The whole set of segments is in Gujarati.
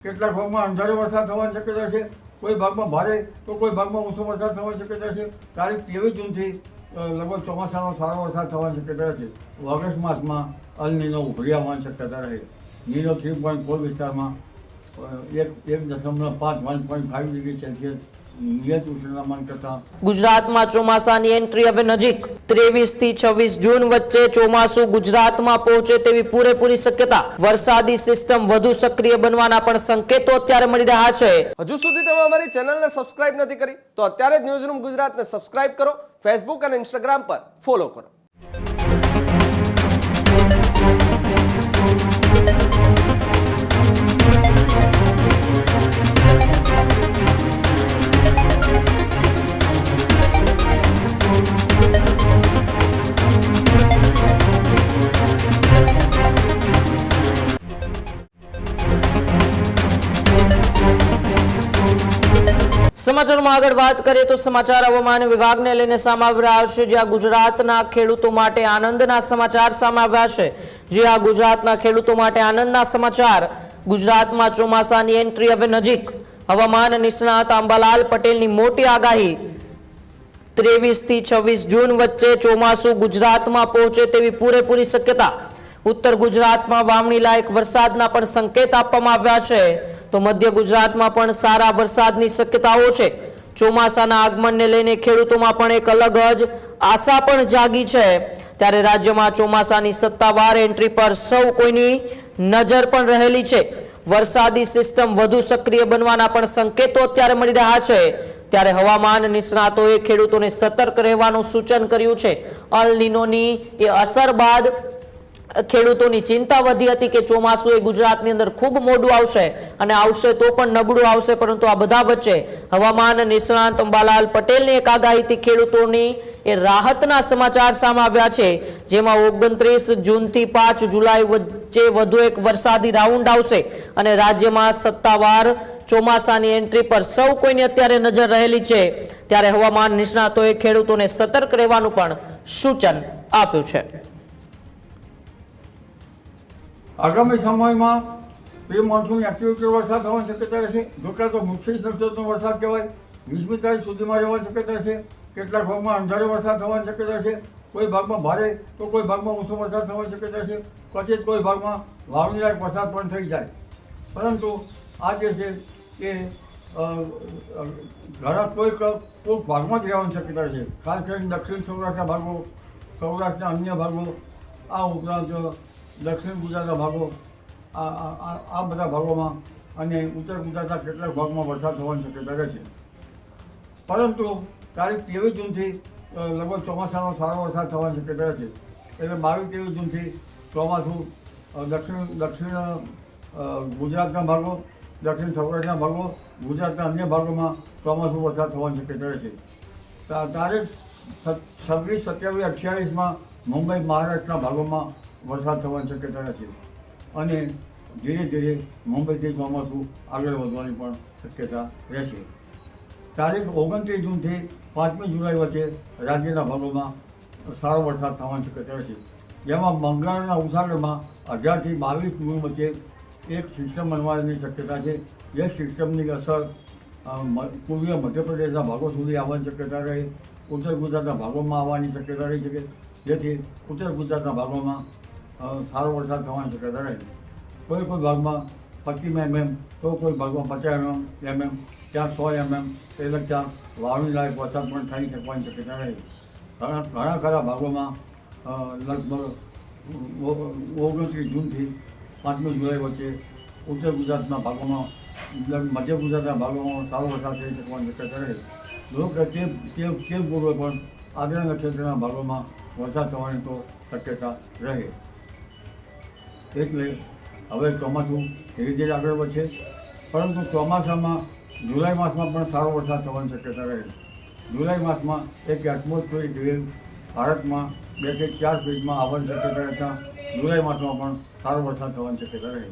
કેટલાક ભાગમાં અંધારો વરસાદ થવાની શક્યતા છે, કોઈ ભાગમાં ભારે તો કોઈ ભાગમાં ઓછો વરસાદ થવાની શક્યતા છે. તારીખ 23 જૂનથી લગભગ ચોમાસાનો સારો વરસાદ થવાની શક્યતા છે. ઓગસ્ટ માસમાં અલ નીનો ઉભરી આવવાની શક્યતા રહે. નીનો 3.4 વિસ્તારમાં 1.5 1.5 ડિગ્રી સેલ્સિયસ નિયત ઉષ્ણતામાન કરતાં. ગુજરાતમાં ચોમાસાની એન્ટ્રી હવે નજીક. 23 થી 26 જૂન વચ્ચે ચોમાસું ગુજરાતમાં પહોંચે તેવી પૂરેપૂરી શક્યતા. વરસાદી સિસ્ટમ વધુ સક્રિય બનવાના પણ સંકેતો અત્યારે મળી રહ્યા છે. હજુ સુધી તમે અમારી ચેનલને સબસ્ક્રાઇબ નથી કરી તો અત્યારે જ ન્યૂઝરૂમ ગુજરાતને સબસ્ક્રાઇબ કરો, ફેસબુક અને ઇન્સ્ટાગ્રામ પર ફોલો કરો. સમાચારમાં આગળ વાત કરીએ તો સમાચાર હવામાન વિભાગને લઈને સામે આવ્યા છે, જ્યાં ગુજરાતના ખેડૂતો માટે આનંદના સમાચાર સામે આવ્યા છે. જ્યાં ગુજરાતના ખેડૂતો માટે આનંદના સમાચાર. ગુજરાતમાં ચોમાસાની એન્ટ્રી હવે નજીક. હવામાન નિષ્ણાત અંબાલાલ પટેલની મોટી આગાહી. 23 થી 26 જૂન વચ્ચે ચોમાસું ગુજરાતમાં પહોંચે તેવી પૂરેપૂરી શક્યતા. ઉત્તર ગુજરાતમાં વાવણી લાયક વરસાદના પણ સંકેત આપવામાં આવ્યા છે, તો મધ્ય ગુજરાતમાં પણ સારા વરસાદની શક્યતાઓ છે. ચોમાસાના આગમનને લઈને ખેડૂતોમાં પણ એક અલગ જ આશા પણ જાગી છે. ત્યારે રાજ્યમાં ચોમાસાની સત્તાવાર એન્ટ્રી પર સૌ કોઈની નજર પણ રહેલી છે. વરસાદી સિસ્ટમ વધુ સક્રિય બનવાના પણ સંકેતો અત્યારે મળી રહ્યા છે. ત્યારે હવામાન નિષ્ણાતોએ ખેડૂતોને સતર્ક રહેવાનું સૂચન કર્યું છે. અલ નીનોની એ અસર બાદ ખેડૂતોની ચિંતા વધી હતી કે ચોમાસું એ ગુજરાતની અંદર ખૂબ મોડું આવશે અને આવશે તો પણ નબળું આવશે. પરંતુ આ બધા વચ્ચે હવામાન નિષ્ણાત અંબાલાલ પટેલની એક આગાહીથી ખેડૂતોની એ રાહતના સમાચાર સામે આવ્યા છે, જેમાં 29 જૂનથી 5 જુલાઈ વચ્ચે વધુ એક વરસાદી રાઉન્ડ આવશે અને રાજ્યમાં સત્તાવાર ચોમાસાની એન્ટ્રી પર સૌ કોઈની અત્યારે નજર રહેલી છે. ત્યારે હવામાન નિષ્ણાતોએ ખેડૂતોને સતર્ક રહેવાનું પણ સૂચન આપ્યું છે. આગામી સમયમાં પ્રી મોન્સૂન એક્ટિવિટી વરસાદ થવાની શક્યતા રહેશે. જોકે તો મુખ્ય નક્ષત્રનો વરસાદ કહેવાય. 20મી તારીખ સુધીમાં રહેવાની શક્યતા છે. કેટલાક ભાગમાં અંધારો વરસાદ થવાની શક્યતા છે, કોઈ ભાગમાં ભારે તો કોઈ ભાગમાં ઓછો વરસાદ થવાની શક્યતા છે. કચેત કોઈ ભાગમાં વાવણી લાયક વરસાદ પણ થઈ જાય. પરંતુ આ જે છે એ ઘણા કોઈક ભાગમાં જ રહેવાની શક્યતા છે. ખાસ કરીને દક્ષિણ સૌરાષ્ટ્રના ભાગો, સૌરાષ્ટ્રના અન્ય ભાગો, આ ઉપરાંત દક્ષિણ ગુજરાતના ભાગો, આ બધા ભાગોમાં અને ઉત્તર ગુજરાતના કેટલાક ભાગમાં વરસાદ થવાની શક્યતા રહેશે. પરંતુ તારીખ 23 જૂનથી લગભગ ચોમાસાનો સારો વરસાદ થવાની શક્યતા રહેશે. એટલે 22-23 જૂનથી ચોમાસું દક્ષિણ ગુજરાતના ભાગો, દક્ષિણ સૌરાષ્ટ્રના ભાગો, ગુજરાતના અન્ય ભાગોમાં ચોમાસું વરસાદ થવાની શક્યતા રહેશે. તારીખ 26, 27, 28માં મુંબઈ મહારાષ્ટ્રના ભાગોમાં વરસાદ થવાની શક્યતા રહેશે અને ધીરે ધીરે મુંબઈથી ચોમાસું આગળ વધવાની પણ શક્યતા રહેશે. તારીખ 29 જૂનથી 5મી જુલાઈ વચ્ચે રાજ્યના ભાગોમાં સારો વરસાદ થવાની શક્યતા રહેશે, જેમાં બંગાળના ઉપસાગરમાં 18 થી 22 જૂન વચ્ચે એક સિસ્ટમ બનવાની શક્યતા છે. જે સિસ્ટમની અસર પૂર્વીય મધ્યપ્રદેશના ભાગો સુધી આવવાની શક્યતા રહે. ઉત્તર ગુજરાતના ભાગોમાં આવવાની શક્યતા રહી શકે, જેથી ઉત્તર ગુજરાતના ભાગોમાં સારો વરસાદ થવાની શક્યતા રહે. કોઈ ભાગમાં 25 mm તો કોઈ ભાગમાં 50 mm, ત્યાં 100 mm એટલે ત્યાં વાવણી લાયક વરસાદ પણ થઈ શકવાની શક્યતા રહે. ઘણા ખરા ભાગોમાં લગભગ 29 જૂનથી 5મી જુલાઈ વચ્ચે ઉત્તર ગુજરાતના ભાગોમાં, મધ્ય ગુજરાતના ભાગોમાં સારો વરસાદ થઈ શકવાની શક્યતા રહે. જો કે તે પૂર્વે પણ આદ્ર નક્ષત્રના ભાગોમાં વરસાદ થવાની તો શક્યતા રહે. એટલે હવે ચોમાસું ધીરે ધીરે આગળ વધશે, પરંતુ ચોમાસામાં જુલાઈ માસમાં પણ સારો વરસાદ થવાની શક્યતા રહે. જુલાઈ માસમાં એક એટમોસ્ફિયરિક વેવ ભારતમાં 2 થી 4 ફીટમાં આવવાની શક્યતા રહેતા જુલાઈ માસમાં પણ સારો વરસાદ થવાની શક્યતા રહે.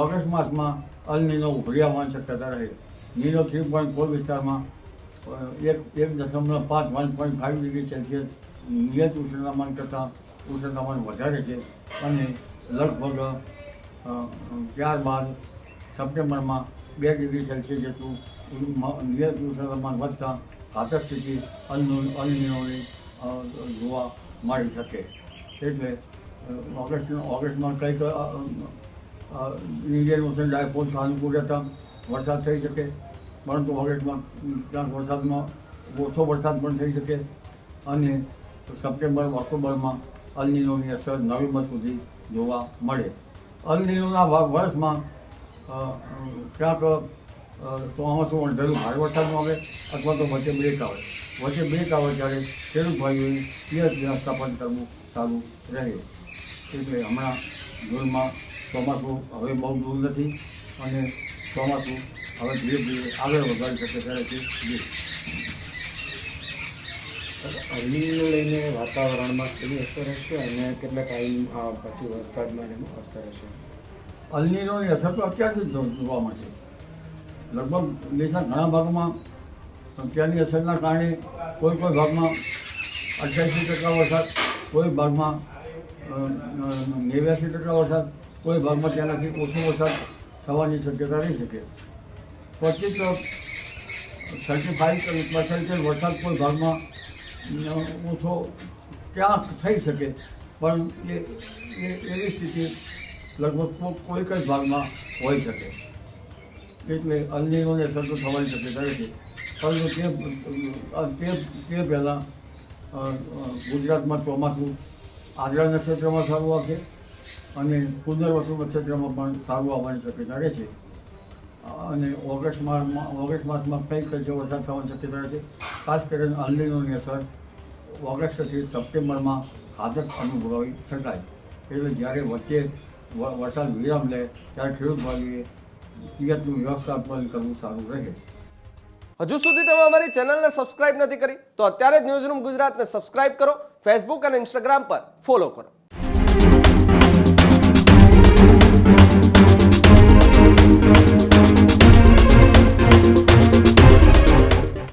ઓગસ્ટ માસમાં અલ નીનો ઉભરી આવવાની શક્યતા રહે. નીનો 3.4 વિસ્તારમાં 1.5 1.5 ડિગ્રી સેલ્સિયસ નિયત ઉષ્ણતામાન કરતાં ઉષ્ણતામાન વધારે છે અને લગભગ ત્યારબાદ સપ્ટેમ્બરમાં 2 ડિગ્રી સેલ્સિયસ જેટલું નિયત તાપમાન વધતા ઘાતક સ્થિતિ અનિયમોની જોવા મળી શકે. એટલે ઓગસ્ટમાં કંઈક ઇન્ડિયન ઓશન ડાયપોલ અનુકૂળ રહેતા વરસાદ થઈ શકે, પરંતુ ઓગસ્ટમાં ક્યાંક વરસાદમાં ઓછો વરસાદ પણ થઈ શકે અને સપ્ટેમ્બર ઓક્ટોબરમાં અલ નીનોની અસર નવેમ્બર સુધી જોવા મળે. અલ નીનોના વર્ષમાં ક્યાંક ચોમાસું અણધાર્યું ભારે વરસાદમાં આવે અથવા તો વચ્ચે બ્રેક આવે ત્યારે ખેડૂત ભાઈઓએ પિયત વ્યવસ્થાપન કરવું સારું રહે. એટલે હમણાં જૂનમાં ચોમાસું હવે બહુ દૂર નથી અને ચોમાસું હવે ધીરે ધીરે આગળ વધારી શકે ત્યારે તે અલનીનો લઈને વાતાવરણમાં કેવી અસર હશે અને કેટલા ટાઈમ પછી વરસાદમાં એનું અસર હશે? અલ નીનોની અસર તો અત્યારથી જ જોવા મળશે. લગભગ દેશના ઘણા ભાગમાં ત્યાંની અસરના કારણે કોઈ ભાગમાં 88% વરસાદ, કોઈ ભાગમાં 89% વરસાદ, કોઈ ભાગમાં ત્યાંનાથી ઓછો વરસાદ થવાની શક્યતા રહી શકે. 25-35% વરસાદ કોઈ ભાગમાં ઓછો ક્યાંક થઈ શકે, પણ એવી સ્થિતિ લગભગ કોઈક જ ભાગમાં હોઈ શકે. એટલે અલ નીનોની અસર તો થવાની શક્યતા નથી. પરંતુ તે પહેલાં ગુજરાતમાં ચોમાસું આદ્રા નક્ષત્રમાં સારું આવશે અને પુનર્વસુ નક્ષત્રમાં પણ સારું આવવાની શક્યતા રહે છે. અને ઓગસ્ટ માસમાં કંઈક જો વરસાદ થવાની શક્યતા રહે છે. ખાસ કરીને અલ નીનોની અસર ઓગસ્ટથી સપ્ટેમ્બરમાં ઘાતક અનુભવી શકાય. એટલે જ્યારે વચ્ચે વરસાદ વિરામ લે ત્યારે ખેડૂત ભાઈઓએ પિયતનું વ્યવસ્થાપન કરવું સારું રહે. હજુ સુધી તમે અમારી ચેનલને સબસ્ક્રાઇબ નથી કરી તો અત્યારે જ ન્યૂઝરૂમ ગુજરાતને સબસ્ક્રાઇબ કરો, ફેસબુક અને ઇન્સ્ટાગ્રામ પર ફોલો કરો.